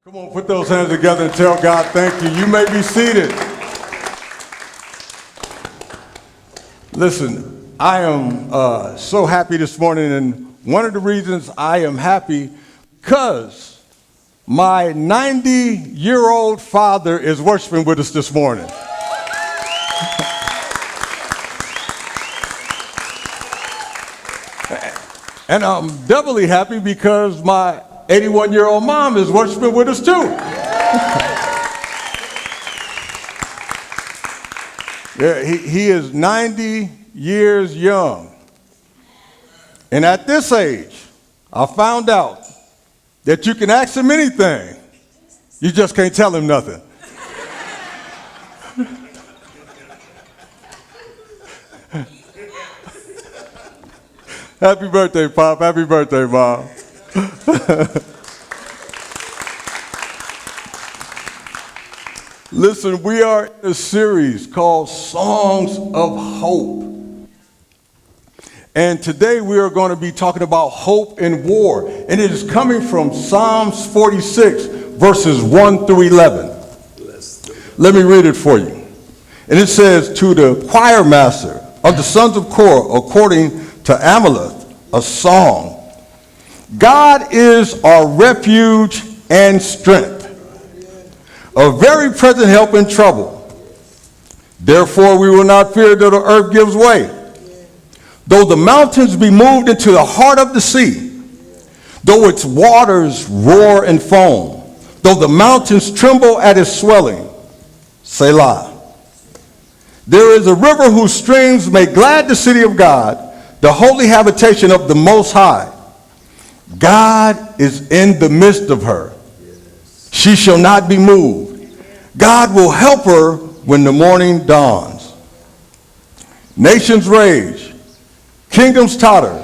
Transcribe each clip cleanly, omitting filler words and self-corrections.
Come on, put those hands together and tell God thank you. You may be seated. Listen, I am so happy this morning, and one of the reasons I am happy because my 90-year-old father is worshiping with us this morning. And I'm doubly happy because my 81-year-old mom is worshiping with us too. Yeah, he is 90 years young. And at this age, I found out that you can ask him anything. You just can't tell him nothing. Happy birthday, Pop. Happy birthday, Mom. Listen, we are in a series called Songs of Hope. And today we are going to be talking about hope in war. And it is coming from Psalms 46, verses 1 through 11. Let me read it for you. And it says, to the choir master of the sons of Korah, according to Amalek, a song. God is our refuge and strength, a very present help in trouble. Therefore we will not fear though the earth gives way, though the mountains be moved into the heart of the sea, though its waters roar and foam, though the mountains tremble at its swelling. Selah. There is a river whose streams make glad the city of God, the holy habitation of the Most High. God is in the midst of her. She shall not be moved. God will help her when the morning dawns. Nations rage, kingdoms totter.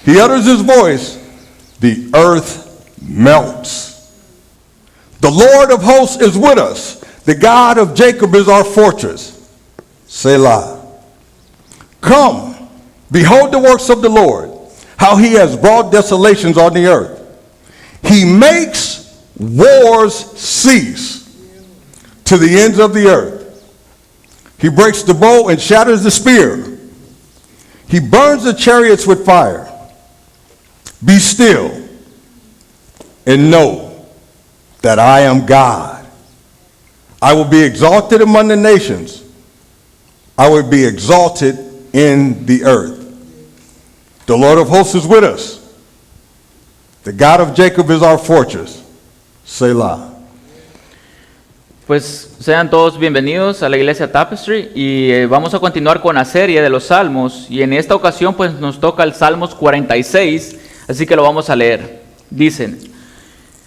He utters his voice, the earth melts. The Lord of hosts is with us. The God of Jacob is our fortress. Selah. Come, behold the works of the Lord, how he has brought desolations on the earth. He makes wars cease to the ends of the earth. He breaks the bow and shatters the spear. He burns the chariots with fire. Be still and know that I am God. I will be exalted among the nations. I will be exalted in the earth. The Lord of hosts is with us. The God of Jacob is our fortress. Selah. Pues sean todos bienvenidos a la iglesia Tapestry y vamos a continuar con la serie de los Salmos y en esta ocasión pues nos toca el Salmos 46, así que lo vamos a leer. Dicen,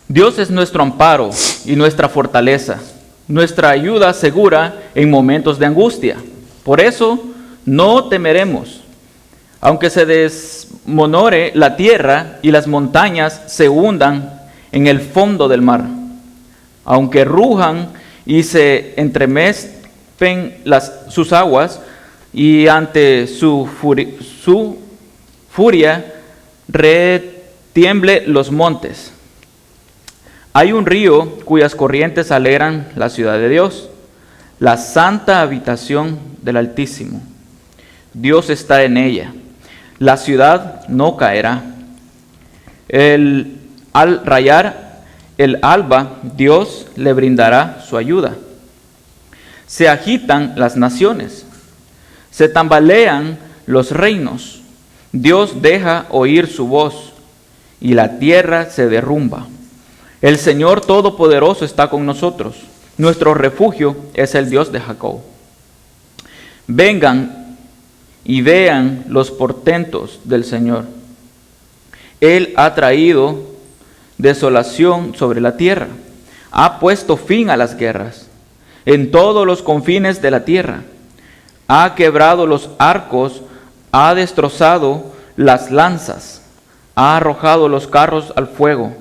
Dios es nuestro amparo y nuestra fortaleza, nuestra ayuda segura en momentos de angustia. Por eso no temeremos. Aunque se desmonore la tierra y las montañas se hundan en el fondo del mar, aunque rujan y se entremezclen sus aguas y ante su furia retiemble los montes. Hay un río cuyas corrientes alegran la ciudad de Dios, la santa habitación del Altísimo. Dios está en ella. La ciudad no caerá. Al rayar el alba, Dios le brindará su ayuda. Se agitan las naciones, se tambalean los reinos. Dios deja oír su voz y la tierra se derrumba. El Señor Todopoderoso está con nosotros. Nuestro refugio es el Dios de Jacob. Vengan y vean los portentos del Señor. Él ha traído desolación sobre la tierra, ha puesto fin a las guerras en todos los confines de la tierra, ha quebrado los arcos, ha destrozado las lanzas, ha arrojado los carros al fuego.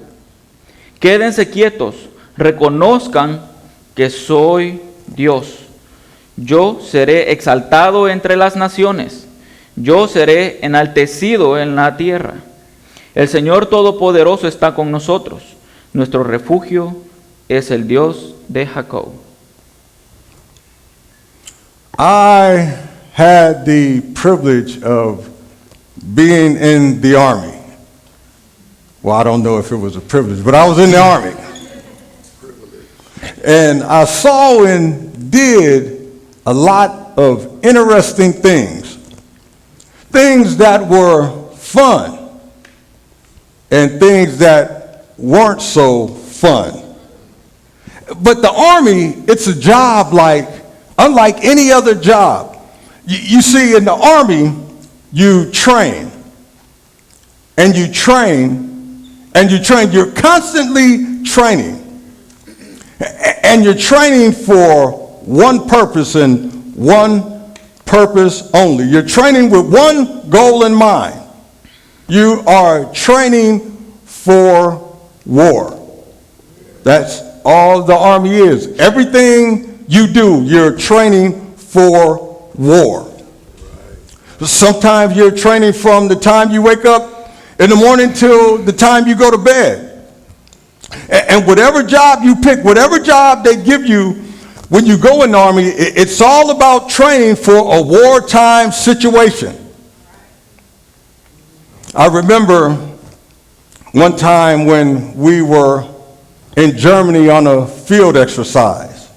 Quédense quietos, reconozcan que soy Dios. Yo seré exaltado entre las naciones, yo seré enaltecido en la tierra. El Señor Todopoderoso está con nosotros, nuestro refugio es el Dios de Jacob. I had the privilege of being in the Army. Well, I don't know if it was a privilege, but I was in the Army. And I saw and did a lot of interesting things. Things that were fun and things that weren't so fun. But the Army, it's a job unlike any other job. You see, in the Army, you train, and you train, and you train. You're constantly training. And you're training for one purpose and one purpose only. You're training with one goal in mind. You are training for war. That's all the Army is. Everything you do, you're training for war. Sometimes you're training from the time you wake up in the morning till the time you go to bed. And whatever job you pick, whatever job they give you when you go in the Army, it's all about training for a wartime situation. I remember one time when we were in Germany on a field exercise.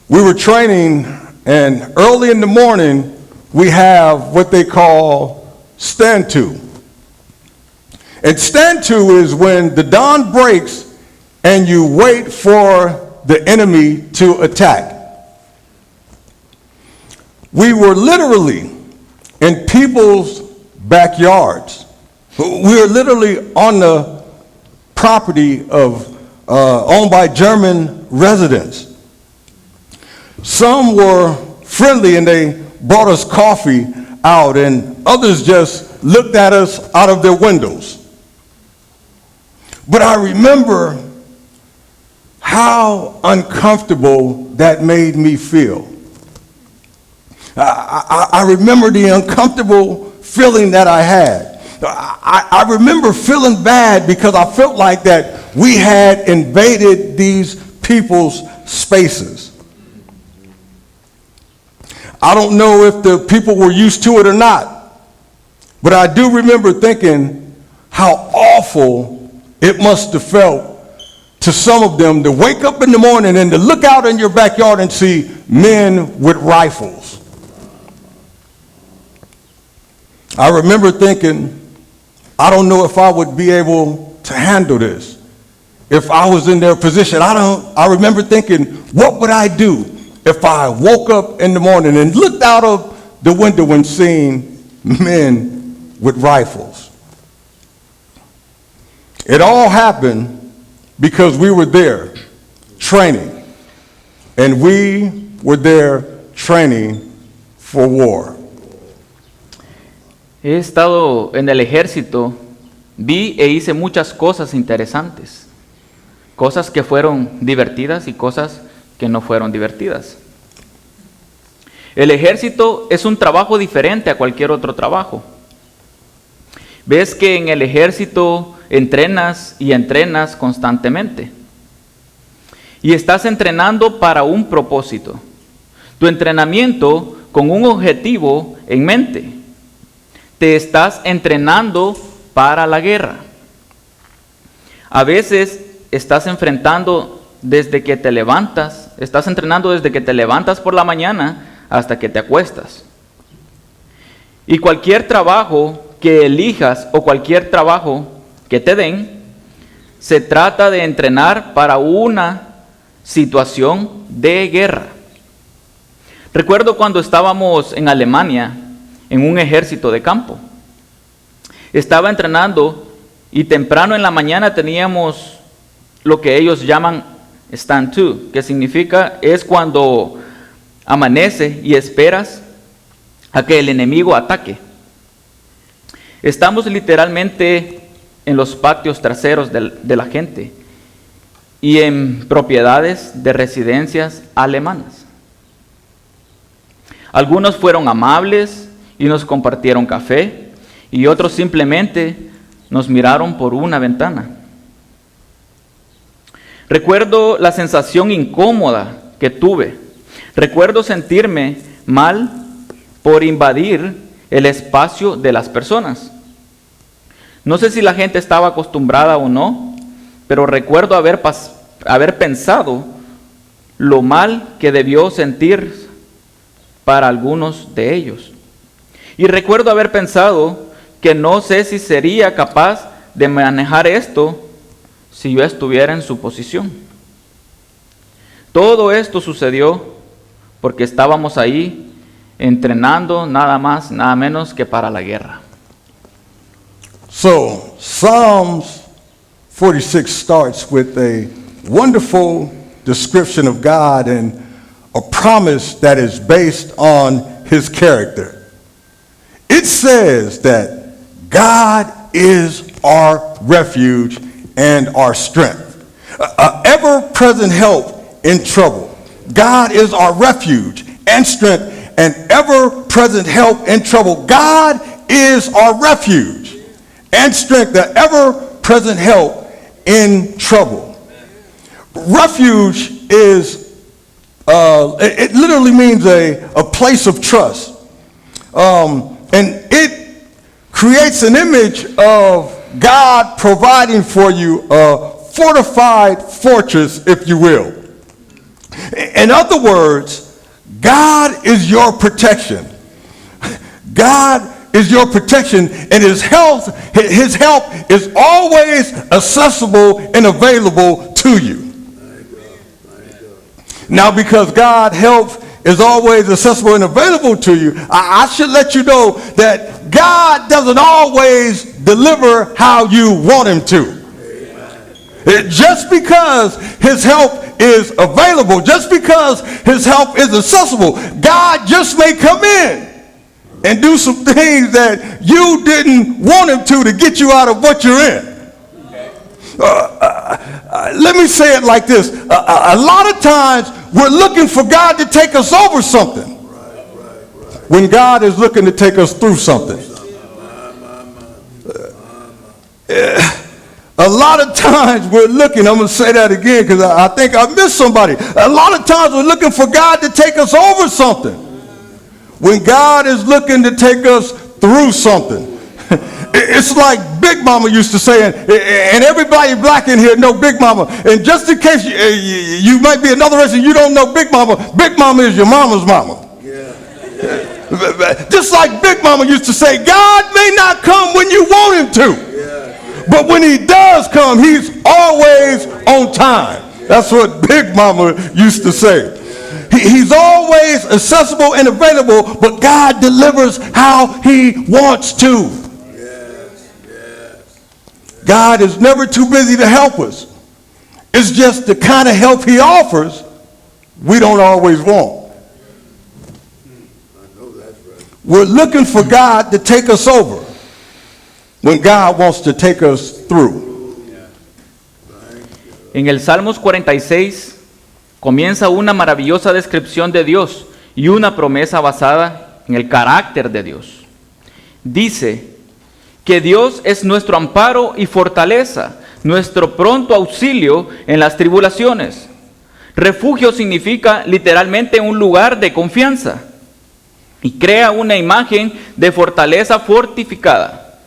We were training, and early in the morning, we have what they call stand to. And stand to is when the dawn breaks and you wait for the enemy to attack. We were literally in people's backyards. We were literally on the property owned by German residents. Some were friendly and they brought us coffee out, and others just looked at us out of their windows. But I remember how uncomfortable that made me feel. I remember the uncomfortable feeling that I had. I remember feeling bad because I felt like that we had invaded these people's spaces. I don't know if the people were used to it or not, but I do remember thinking how awful it must have felt to some of them to wake up in the morning and to look out in your backyard and see men with rifles. I remember thinking, I don't know if I would be able to handle this if I was in their position. I remember thinking, what would I do if I woke up in the morning and looked out of the window and seen men with rifles? It all happened because we were there training, and we were there training for war. He estado en el ejército, vi e hice muchas cosas interesantes, cosas que fueron divertidas y cosas que no fueron divertidas. El ejército es un trabajo diferente a cualquier otro trabajo. Ves que en el ejército entrenas y entrenas constantemente. Y estás entrenando para un propósito. Tu entrenamiento con un objetivo en mente. Te estás entrenando para la guerra. A veces estás enfrentando desde que te levantas, estás entrenando desde que te levantas por la mañana hasta que te acuestas. Y cualquier trabajo que elijas o cualquier trabajo que te den, se trata de entrenar para una situación de guerra. Recuerdo cuando estábamos en Alemania, en un ejército de campo. Estaba entrenando y temprano en la mañana teníamos lo que ellos llaman stand to, que significa es cuando amanece y esperas a que el enemigo ataque. Estamos literalmente en los patios traseros de la gente y en propiedades de residencias alemanas. Algunos fueron amables y nos compartieron café, y otros simplemente nos miraron por una ventana. Recuerdo la sensación incómoda que tuve. Recuerdo sentirme mal por invadir el espacio de las personas. No sé si la gente estaba acostumbrada o no, pero recuerdo haber pensado lo mal que debió sentir para algunos de ellos. Y recuerdo haber pensado que no sé si sería capaz de manejar esto si yo estuviera en su posición. Todo esto sucedió porque estábamos ahí entrenando nada más, nada menos que para la guerra. So, Psalms 46 starts with a wonderful description of God and a promise that is based on his character. It says that God is our refuge and our strength, ever-present help in trouble. God is our refuge and strength and ever-present help in trouble. God is our refuge and strength, the ever-present help in trouble. Refuge is, it literally means a place of trust. And it creates an image of God providing for you a fortified fortress, if you will. In other words, God is your protection. God is your protection, and his help is always accessible and available to you. Now, because God's help is always accessible and available to you, I should let you know that God doesn't always deliver how you want him to. Just because his help is available, just because his help is accessible, God just may come in and do some things that you didn't want him to get you out of what you're in. Let me say it like this. A lot of times we're looking for God to take us over something when God is looking to take us through something. A lot of times we're looking, I'm going to say that again because I think I missed somebody. A lot of times we're looking for God to take us over something when God is looking to take us through something. It's like Big Mama used to say, and everybody black in here know Big Mama. And just in case you might be another race and you don't know Big Mama is your mama's mama. Just like Big Mama used to say, God may not come when you want him to. But when he does come, he's always on time. That's what Big Mama used to say. He's always accessible and available, but God delivers how he wants to. God is never too busy to help us. It's just the kind of help he offers we don't always want. We're looking for God to take us over when God wants to take us through. En el Salmos 46 comienza una maravillosa descripción de Dios y una promesa basada en el carácter de Dios. Dice que Dios es nuestro amparo y fortaleza, nuestro pronto auxilio en las tribulaciones. Refugio significa literalmente un lugar de confianza y crea una imagen de fortaleza fortificada.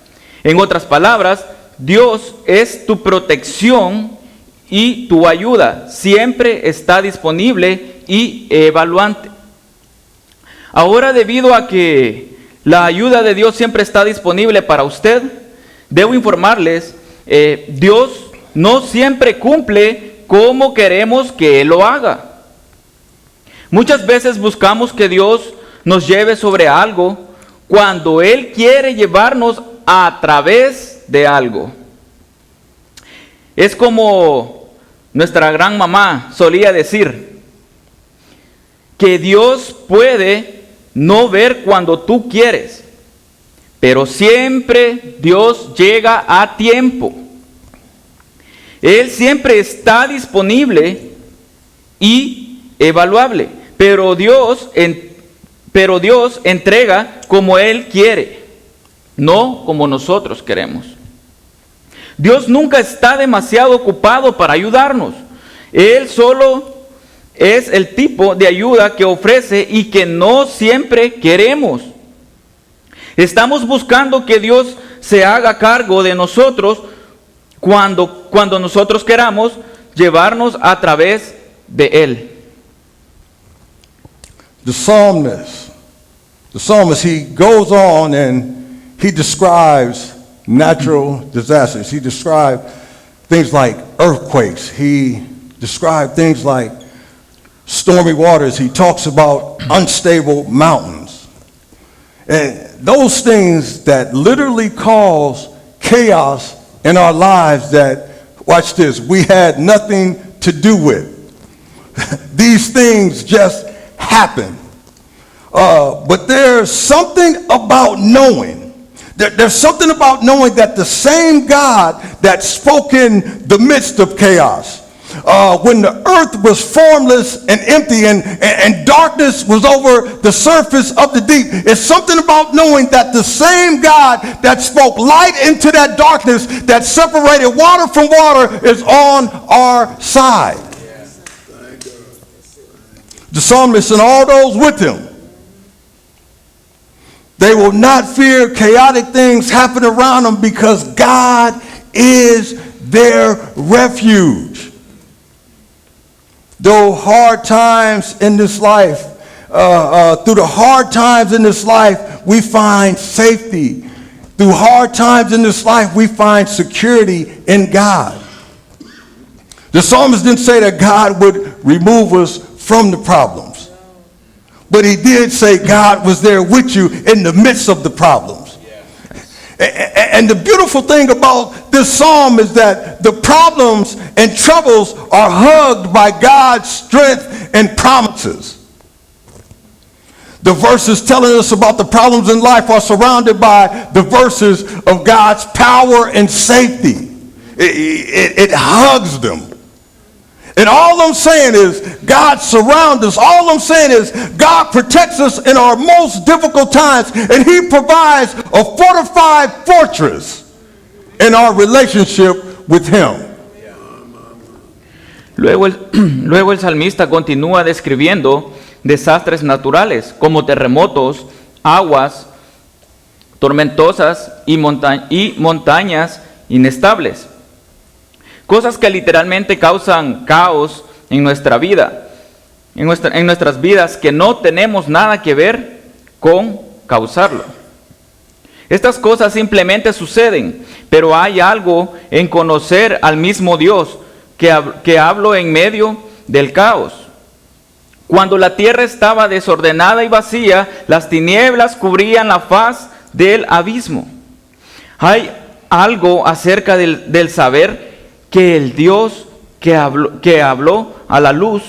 En otras palabras, Dios es tu protección y tu ayuda. Siempre está disponible y evaluante. Ahora, debido a que la ayuda de Dios siempre está disponible para usted, debo informarles, Dios no siempre cumple como queremos que Él lo haga. Muchas veces buscamos que Dios nos lleve sobre algo cuando Él quiere llevarnos a través de algo. Es como nuestra gran mamá solía decir, que Dios puede no ver cuando tú quieres, pero siempre Dios llega a tiempo. Él siempre está disponible y evaluable, pero Dios entrega como Él quiere, no como nosotros queremos. Dios nunca está demasiado ocupado para ayudarnos. Él solo es el tipo de ayuda que ofrece y que no siempre queremos. Estamos buscando que Dios se haga cargo de nosotros cuando nosotros queramos llevarnos a través de Él. The psalmist, he goes on and he describes natural disasters. He describes things like earthquakes. He describes things like stormy waters. He talks about unstable mountains. And those things that literally cause chaos in our lives that, watch this, we had nothing to do with. These things just happen. But there's something about knowing. There's something about knowing that the same God that spoke in the midst of chaos, when the earth was formless and empty and darkness was over the surface of the deep, it's something about knowing that the same God that spoke light into that darkness, that separated water from water, is on our side. The psalmist and all those with him, they will not fear chaotic things happen around them because God is their refuge. Though hard times in this life, through the hard times in this life, we find safety. Through hard times in this life, we find security in God. The psalmist didn't say that God would remove us from the problems, but he did say God was there with you in the midst of the problems. And the beautiful thing about this psalm is that the problems and troubles are hugged by God's strength and promises. The verses telling us about the problems in life are surrounded by the verses of God's power and safety. It hugs them. And all I'm saying is God surrounds us. All I'm saying is God protects us in our most difficult times, and he provides a fortified fortress in our relationship with him. Luego el salmista continúa describiendo desastres naturales como terremotos, aguas tormentosas y montañas inestables. Cosas que literalmente causan caos en nuestra vida, en nuestras vidas, que no tenemos nada que ver con causarlo. Estas cosas simplemente suceden, pero hay algo en conocer al mismo Dios que habló en medio del caos. Cuando la tierra estaba desordenada y vacía, las tinieblas cubrían la faz del abismo. Hay algo acerca del saber que el Dios que habló a la luz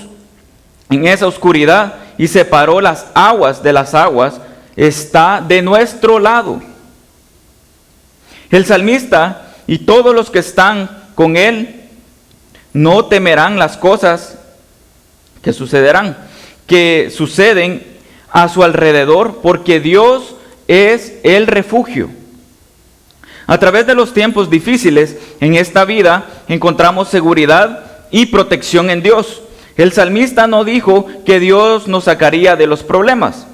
en esa oscuridad y separó las aguas de las aguas, está de nuestro lado. El salmista y todos los que están con él no temerán las cosas que suceden a su alrededor, porque Dios es el refugio. A través de los tiempos difíciles en esta vida encontramos seguridad y protección en Dios. El salmista no dijo que Dios nos sacaría de los problemas.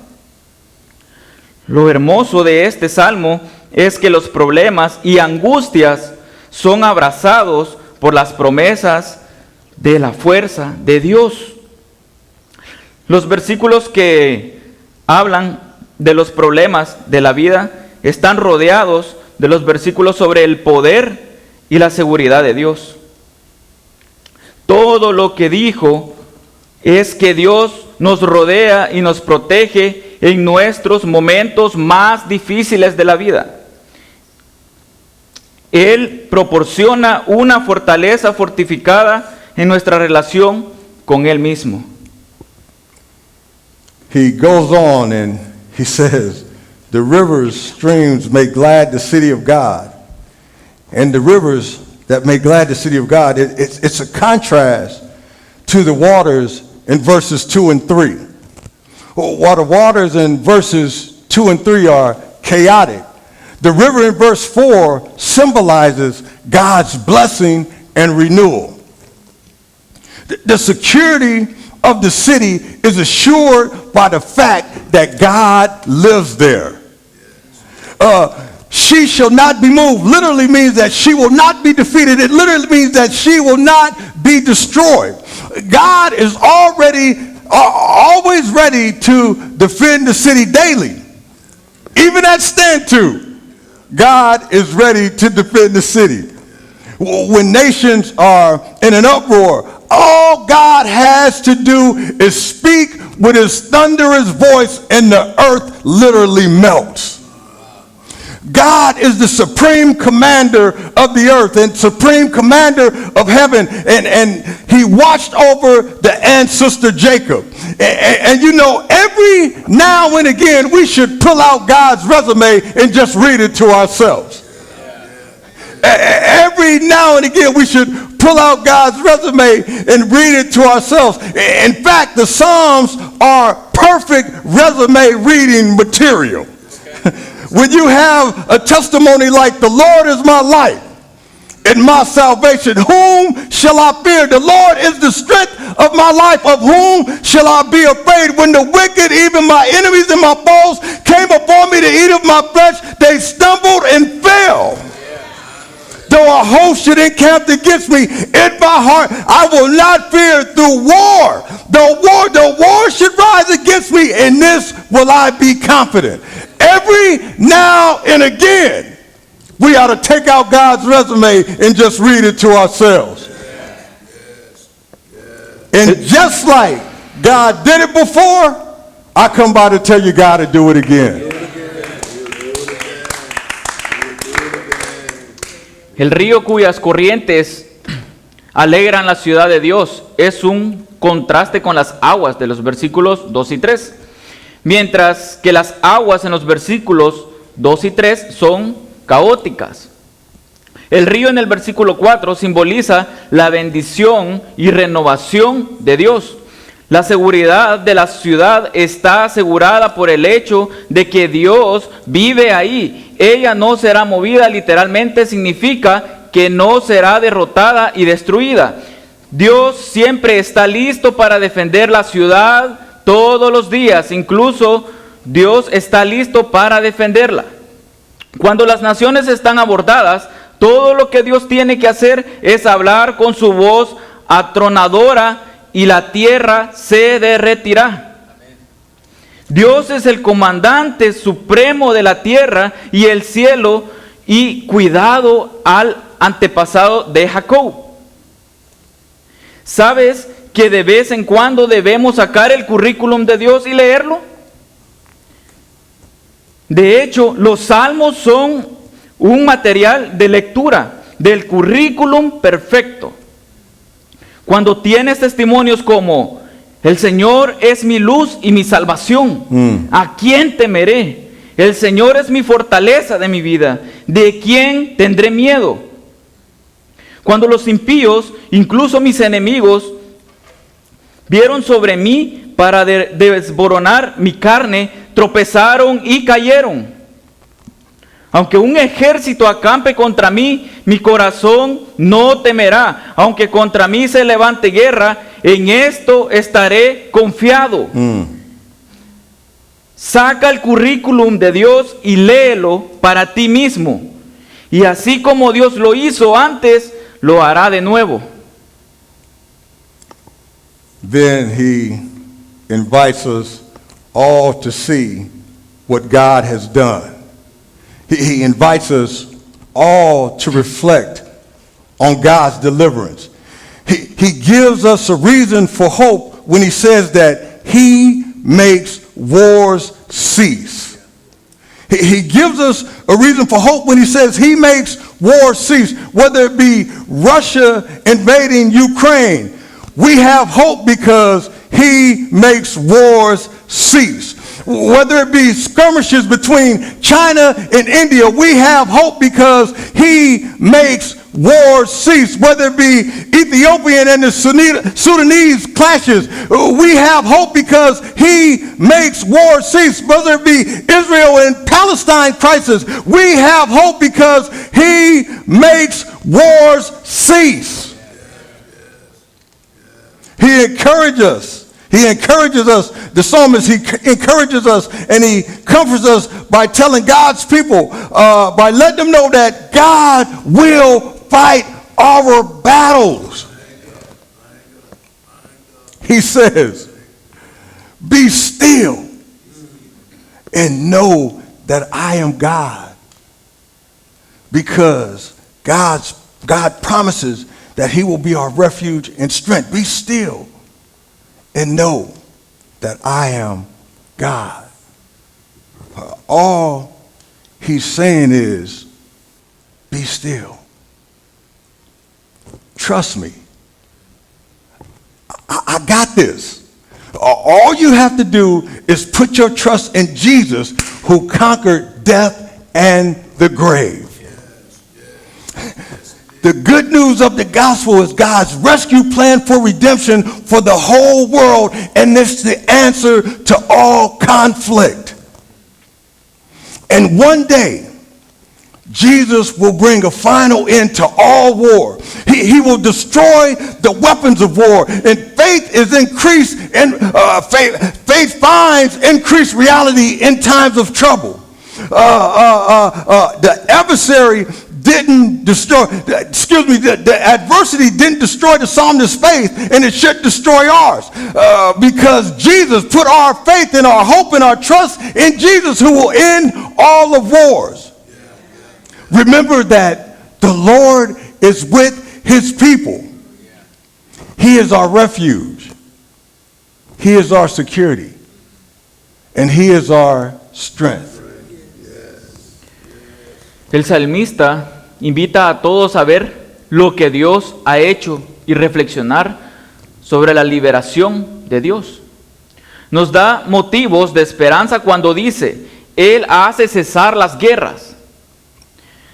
Lo hermoso de este salmo es que los problemas y angustias son abrazados por las promesas de la fuerza de Dios. Los versículos que hablan de los problemas de la vida están rodeados de los versículos sobre el poder y la seguridad de Dios. Todo lo que dijo es que Dios nos rodea y nos protege en nuestros momentos más difíciles de la vida. Él proporciona una fortaleza fortificada en nuestra relación con Él mismo. He goes on and he says, the rivers, streams make glad the city of God. And the rivers that make glad the city of God, it's a contrast to the waters in verses 2 and 3. While the waters in verses 2 and 3 are chaotic, the river in verse 4 symbolizes God's blessing and renewal. The security of the city is assured by the fact that God lives there. She shall not be moved literally means that she will not be defeated. It literally means that she will not be destroyed. God is always ready to defend the city daily. Even at stand to, God is ready to defend the city. When nations are in an uproar, all God has to do is speak with his thunderous voice and the earth literally melts. God is the supreme commander of the earth and supreme commander of heaven, and he watched over the ancestor Jacob. And you know, every now and again we should pull out God's resume and just read it to ourselves. Every now and again we should pull out God's resume and read it to ourselves. In fact, the Psalms are perfect resume reading material. When you have a testimony like, the Lord is my light and my salvation, whom shall I fear? The Lord is the strength of my life, of whom shall I be afraid? When the wicked, even my enemies and my foes, came upon me to eat of my flesh, they stumbled and fell. Though a host should encamp against me, in my heart I will not fear. Through war, the war should rise against me, in this will I be confident. Every now and again, we ought to take out God's resume and just read it to ourselves. And just like God did it before, I come by to tell you God to do it again. El río cuyas corrientes alegran la ciudad de Dios es un contraste con las aguas de los versículos 2 y 3. Mientras que las aguas en los versículos 2 y 3 son caóticas. El río en el versículo 4 simboliza la bendición y renovación de Dios. La seguridad de la ciudad está asegurada por el hecho de que Dios vive ahí. Ella no será movida, literalmente significa que no será derrotada y destruida. Dios siempre está listo para defender la ciudad todos los días, incluso Dios está listo para defenderla. Cuando las naciones están abordadas, todo lo que Dios tiene que hacer es hablar con su voz atronadora y la tierra se derretirá. Dios es el comandante supremo de la tierra y el cielo, y cuidado al antepasado de Jacob. ¿Sabes que de vez en cuando debemos sacar el currículum de Dios y leerlo? De hecho, los salmos son un material de lectura del currículum perfecto. Cuando tienes testimonios como: el Señor es mi luz y mi salvación, ¿a quién temeré? El Señor es mi fortaleza de mi vida, ¿de quién tendré miedo? Cuando los impíos, incluso mis enemigos, vieron sobre mí para desboronar mi carne, tropezaron y cayeron. Aunque un ejército acampe contra mí, mi corazón no temerá. Aunque contra mí se levante guerra, en esto estaré confiado. Saca el currículum de Dios y léelo para ti mismo. Y así como Dios lo hizo antes, lo hará de nuevo. Then he invites us all to see what God has done. He invites us all to reflect on God's deliverance. He gives us a reason for hope when he says that he makes wars cease. He gives us a reason for hope when he says he makes wars cease. Whether it be Russia invading Ukraine, we have hope because he makes wars cease. Whether it be skirmishes between China and India, we have hope because he makes wars cease. Whether it be Ethiopian and the Sudanese clashes, we have hope because he makes wars cease. Whether it be Israel and Palestine crisis, we have hope because he makes wars cease. He encourages us. He encourages us, the psalmist, he encourages us and he comforts us by telling God's people, by letting them know that God will fight our battles. He says, be still and know that I am God. Because God promises that he will be our refuge and strength. Be still and know that I am God. All he's saying is, be still. Trust me. I got this. All you have to do is put your trust in Jesus, who conquered death and the grave. The good news of the gospel is God's rescue plan for redemption for the whole world, and it's the answer to all conflict. And one day, Jesus will bring a final end to all war. He will destroy the weapons of war, and faith is increased, and faith finds increased reality in times of trouble. The adversary didn't destroy, the adversity didn't destroy the psalmist's faith, and it should destroy ours. Because Jesus put our faith and our hope and our trust in Jesus, who will end all of wars. Remember that the Lord is with his people. He is our refuge. He is our security. And he is our strength. El salmista invita a todos a ver lo que Dios ha hecho y reflexionar sobre la liberación de Dios. Nos da motivos de esperanza cuando dice, Él hace cesar las guerras,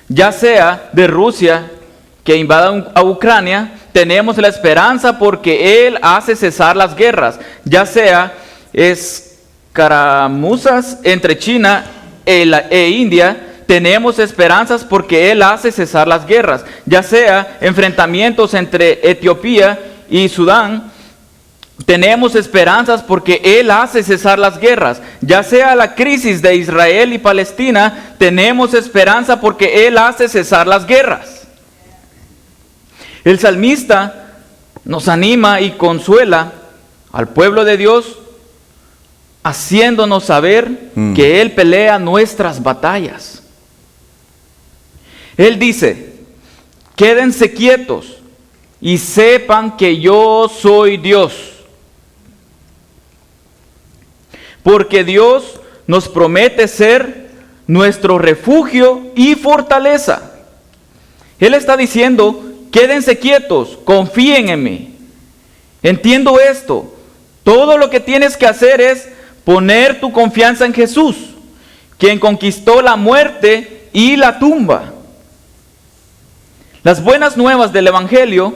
ya sea de Rusia que invada a Ucrania. Tenemos la esperanza porque Él hace cesar las guerras, ya sea escaramuzas entre China e India. Tenemos esperanzas porque Él hace cesar las guerras, ya sea enfrentamientos entre Etiopía y Sudán. Tenemos esperanzas porque Él hace cesar las guerras, ya sea la crisis de Israel y Palestina. Tenemos esperanza porque Él hace cesar las guerras. El salmista nos anima y consuela al pueblo de Dios, haciéndonos saber que Él pelea nuestras batallas. Él dice, quédense quietos y sepan que yo soy Dios. Porque Dios nos promete ser nuestro refugio y fortaleza. Él está diciendo, quédense quietos, confíen en mí. Entiendo esto. Todo lo que tienes que hacer es poner tu confianza en Jesús, quien conquistó la muerte y la tumba. Las buenas nuevas del Evangelio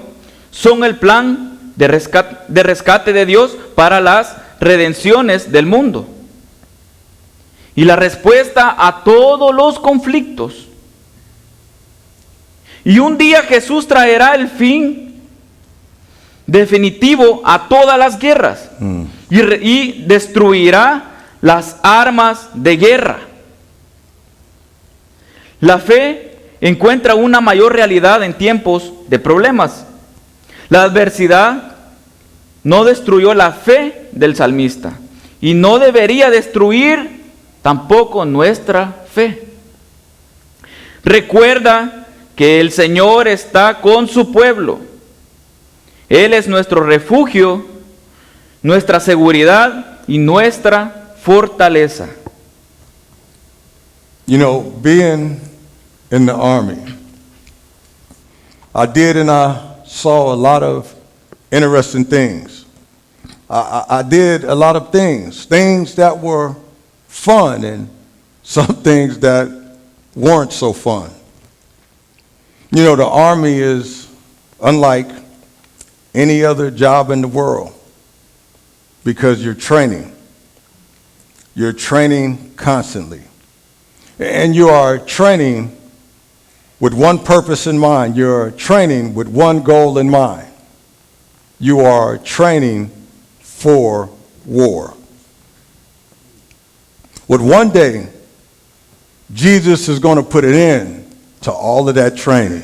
son el plan de rescate de Dios para las redenciones del mundo. Y la respuesta a todos los conflictos. Y un día Jesús traerá el fin definitivo a todas las guerras y destruirá las armas de guerra. La fe encuentra una mayor realidad en tiempos de problemas. La adversidad no destruyó la fe del salmista y no debería destruir tampoco nuestra fe. Recuerda que el Señor está con su pueblo. Él es nuestro refugio, nuestra seguridad y nuestra fortaleza. You know, being in the Army, I did and I saw a lot of interesting things. I did a lot of things that were fun and some things that weren't so fun. You know, the Army is unlike any other job in the world because you're training. You're training constantly. And you are training with one purpose in mind. You're training with one goal in mind. you are training for war. But one day, Jesus is going to put an end to all of that training.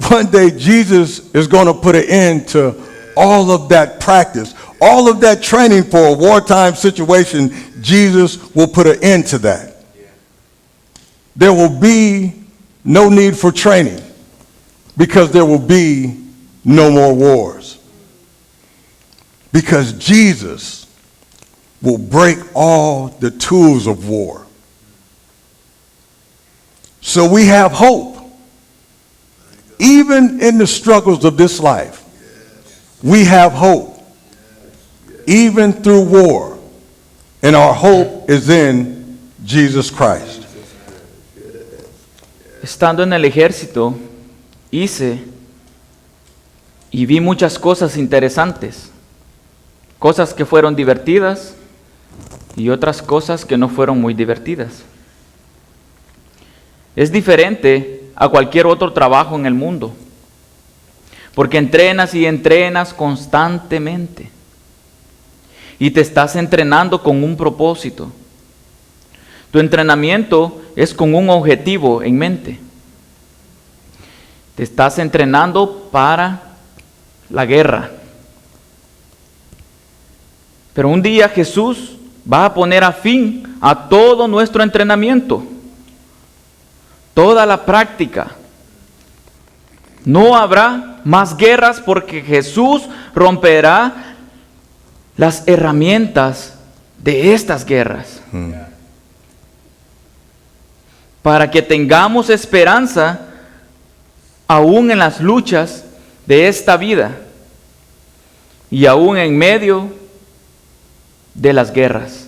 One day, Jesus is going to put an end to all of that practice, all of that training for a wartime situation. Jesus will put an end to that. There will be no need for training because there will be no more wars. Because Jesus will break all the tools of war. So we have hope. Even in the struggles of this life, we have hope. Even through war. And our hope is in Jesus Christ. Estando en el ejército, hice y vi muchas cosas interesantes. Cosas que fueron divertidas y otras cosas que no fueron muy divertidas. Es diferente a cualquier otro trabajo en el mundo, porque entrenas y entrenas constantemente y te estás entrenando con un propósito. Tu entrenamiento es con un objetivo en mente. Te estás entrenando para la guerra. Pero un día Jesús va a poner a fin a todo nuestro entrenamiento, toda la práctica. No habrá más guerras porque Jesús romperá las herramientas de estas guerras. Para que tengamos esperanza aún en las luchas de esta vida y aún en medio de las guerras.